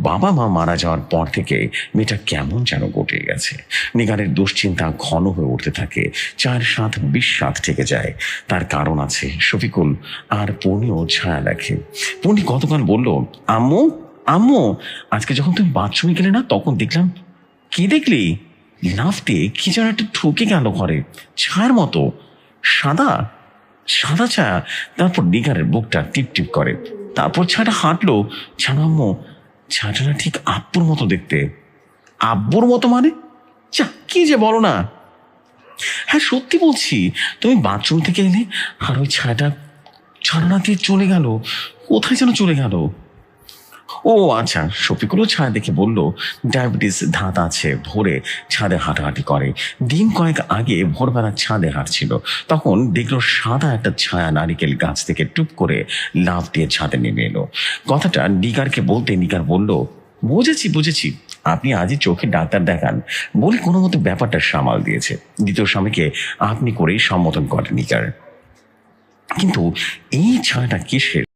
বাবা মা মারা যাওয়ার পর থেকে মেয়েটা কেমন যেন গটিয়ে গেছে। নিগারের দুশ্চিন্তা ঘন হয়ে উঠতে থাকে। 4-7 বিষ-রাত থেকে যায়। তার কারণ আছে। শফিকুল আর পূর্ণিও ছায়া দেখে। পূর্ণি গতকাল বলল, আম্মু আম্মু আজকে যখন তুমি বাথরুমে গেলে না, তখন দেখলাম। কি দেখলি? লাফ দিয়ে কি যেন একটা ঠুকে গেল ঘরে, ছায়ার মতো, সাদা সাদা ছায়া। তারপর নিগারের বুকটা টিপ টিপ করে। তারপর ছায়াটা হাঁটলো। জানো আম্মু, ছায়াটা না ঠিক আব্বুর মতো দেখতে। আব্বুর মতো মানে? যা, কি যে বলো না। হ্যাঁ সত্যি বলছি, তুমি বাথরুম থেকে এলে আর ওই ছায়াটা জানালা দিয়ে চলে গেল। কোথায় যেন চলে গেল। ও আচ্ছা। শফিকুলও ছায়া দেখে বলল, ডায়াবেটিস ধাত আছে, ভোরে ছাদে হাঁটাহাঁটি করে। দিন কয়েক আগে ভোরবেলা ছাদে হাঁটছিল, তখন দেখলো সাদা একটা ছায়া নারিকেল গাছ থেকে টুপ করে লাফ দিয়ে ছাদে নেমে এলো। কথাটা নিগারকে বলতে নিগার বলল, বুঝেছি বুঝেছি, আপনি আজই চোখে ডাক্তার দেখান বলে কোনো মতো ব্যাপারটা সামাল দিয়েছে। দ্বিতীয় স্বামীকে আপনি করেই সম্বোধন করেন নিগার। কিন্তু এই ছায়াটা কিসের?